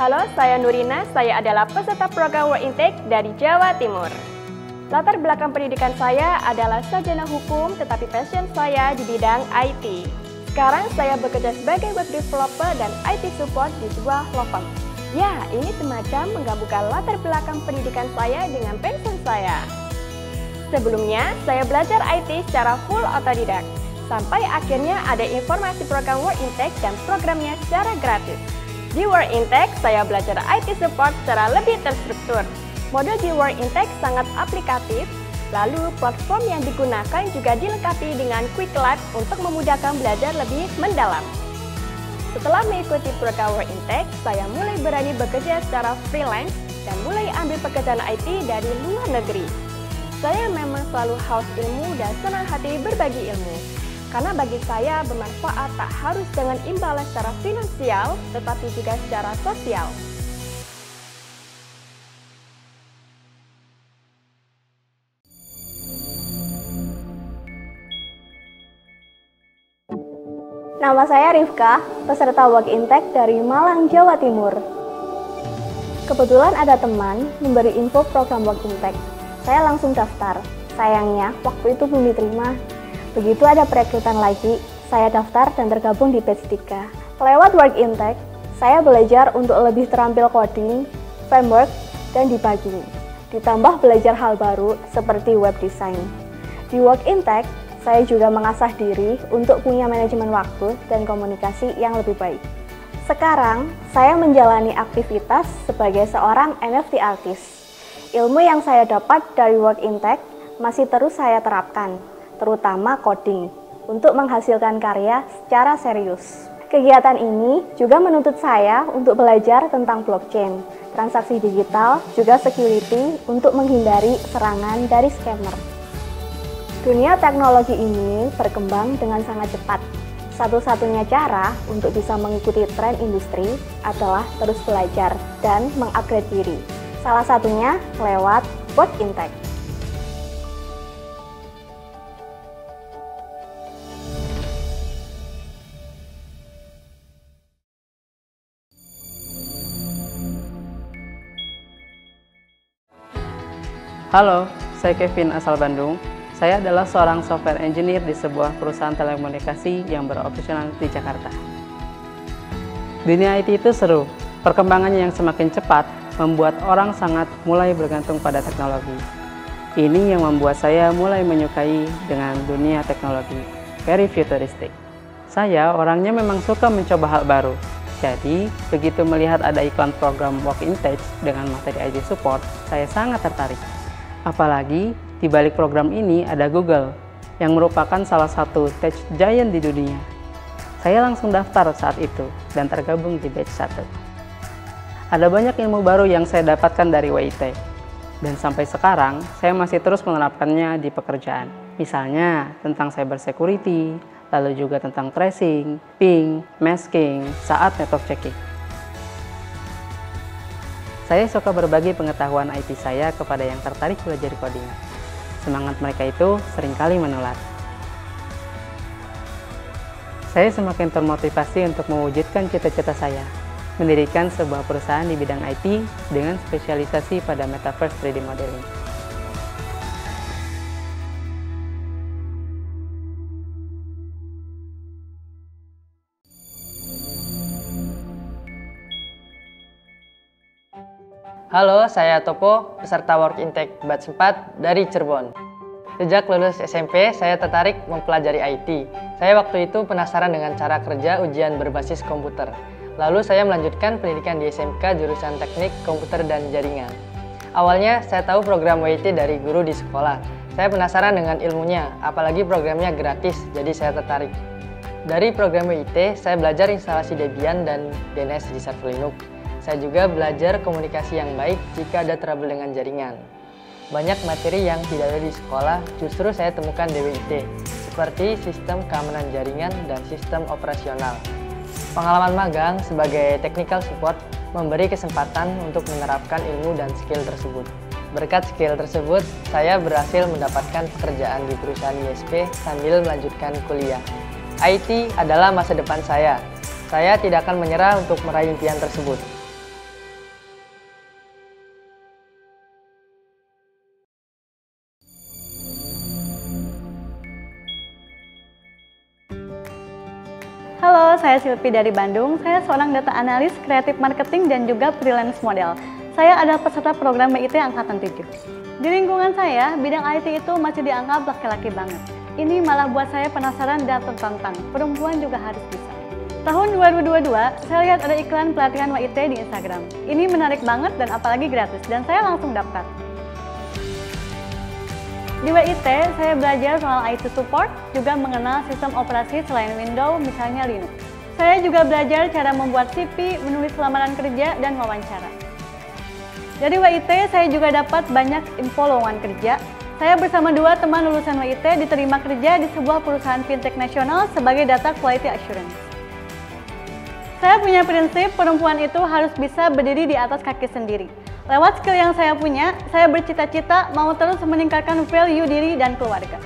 Halo, saya Nurina. Saya adalah peserta program Work Intake dari Jawa Timur. Latar belakang pendidikan saya adalah sarjana hukum, tetapi passion saya di bidang IT. Sekarang saya bekerja sebagai web developer dan IT support di sebuah law firm. Ya, ini semacam menggabungkan latar belakang pendidikan saya dengan passion saya. Sebelumnya, saya belajar IT secara full otodidak, sampai akhirnya ada informasi program Work Intake dan programnya secara gratis. Di Work Intake, saya belajar IT support secara lebih terstruktur. Modul di Work Intake sangat aplikatif, lalu platform yang digunakan juga dilengkapi dengan Quick Lab untuk memudahkan belajar lebih mendalam. Setelah mengikuti program Work Intake, saya mulai berani bekerja secara freelance dan mulai ambil pekerjaan IT dari luar negeri. Saya memang selalu haus ilmu dan senang hati berbagi ilmu. Karena bagi saya bermanfaat tak harus dengan imbalan secara finansial, tetapi juga secara sosial. Nama saya Rifka, peserta Work Intake dari Malang, Jawa Timur. Kebetulan ada teman memberi info program Work Intake. Saya langsung daftar. Sayangnya, waktu itu belum diterima. Begitu ada perekrutan lagi, saya daftar dan tergabung di batch 3. Lewat Work Intake, saya belajar untuk lebih terampil coding, framework, dan debugging. Ditambah belajar hal baru seperti web design. Di Work Intake, saya juga mengasah diri untuk punya manajemen waktu dan komunikasi yang lebih baik. Sekarang, saya menjalani aktivitas sebagai seorang NFT artist. Ilmu yang saya dapat dari Work Intake masih terus saya terapkan, terutama coding, untuk menghasilkan karya secara serius. Kegiatan ini juga menuntut saya untuk belajar tentang blockchain, transaksi digital, juga security untuk menghindari serangan dari scammer. Dunia teknologi ini berkembang dengan sangat cepat. Satu-satunya cara untuk bisa mengikuti tren industri adalah terus belajar dan mengupgrade diri. Salah satunya lewat Work Intake. Halo, saya Kevin asal Bandung. Saya adalah seorang software engineer di sebuah perusahaan telekomunikasi yang beroperasional di Jakarta. Dunia IT itu seru. Perkembangannya yang semakin cepat membuat orang sangat mulai bergantung pada teknologi. Ini yang membuat saya mulai menyukai dengan dunia teknologi, very futuristic. Saya orangnya memang suka mencoba hal baru. Jadi, begitu melihat ada iklan program Work Intake dengan materi IT support, saya sangat tertarik. Apalagi di balik program ini ada Google, yang merupakan salah satu tech giant di dunia. Saya langsung daftar saat itu dan tergabung di batch 1. Ada banyak ilmu baru yang saya dapatkan dari WIT, dan sampai sekarang saya masih terus menerapkannya di pekerjaan. Misalnya tentang cyber security, lalu juga tentang tracing, ping, masking, saat network checking. Saya suka berbagi pengetahuan IT saya kepada yang tertarik belajar coding. Semangat mereka itu seringkali menular. Saya semakin termotivasi untuk mewujudkan cita-cita saya, mendirikan sebuah perusahaan di bidang IT dengan spesialisasi pada Metaverse 3D Modeling. Halo, saya Topo, peserta Work Intake batch 4 dari Cirebon. Sejak lulus SMP, saya tertarik mempelajari IT. Saya waktu itu penasaran dengan cara kerja ujian berbasis komputer. Lalu saya melanjutkan pendidikan di SMK jurusan Teknik Komputer dan Jaringan. Awalnya, saya tahu program WIT dari guru di sekolah. Saya penasaran dengan ilmunya, apalagi programnya gratis, jadi saya tertarik. Dari program WIT, saya belajar instalasi Debian dan DNS di server Linux. Saya juga belajar komunikasi yang baik jika ada trouble dengan jaringan. Banyak materi yang tidak ada di sekolah justru saya temukan di WIT, seperti sistem keamanan jaringan dan sistem operasional. Pengalaman magang sebagai technical support memberi kesempatan untuk menerapkan ilmu dan skill tersebut. Berkat skill tersebut, saya berhasil mendapatkan pekerjaan di perusahaan ISP sambil melanjutkan kuliah. IT adalah masa depan saya. Saya tidak akan menyerah untuk meraih impian tersebut. saya Silvi dari Bandung. Saya seorang data analis, kreatif marketing, dan juga freelance model. Saya adalah peserta program BIT Angkatan 7. Di lingkungan saya, bidang IT itu masih dianggap laki-laki banget. Ini malah buat saya penasaran dan tertantang. Perempuan juga harus bisa. Tahun 2022, saya lihat ada iklan pelatihan WIT di Instagram. Ini menarik banget dan apalagi gratis, dan saya langsung daftar. Di WIT, saya belajar soal IT support, juga mengenal sistem operasi selain Windows, misalnya Linux. Saya juga belajar cara membuat CV, menulis lamaran kerja, dan wawancara. Dari WIT, saya juga dapat banyak info lowongan kerja. Saya bersama 2 teman lulusan WIT diterima kerja di sebuah perusahaan fintech nasional sebagai Data Quality Assurance. Saya punya prinsip perempuan itu harus bisa berdiri di atas kaki sendiri. Lewat skill yang saya punya, saya bercita-cita mau terus meningkatkan value diri dan keluarga.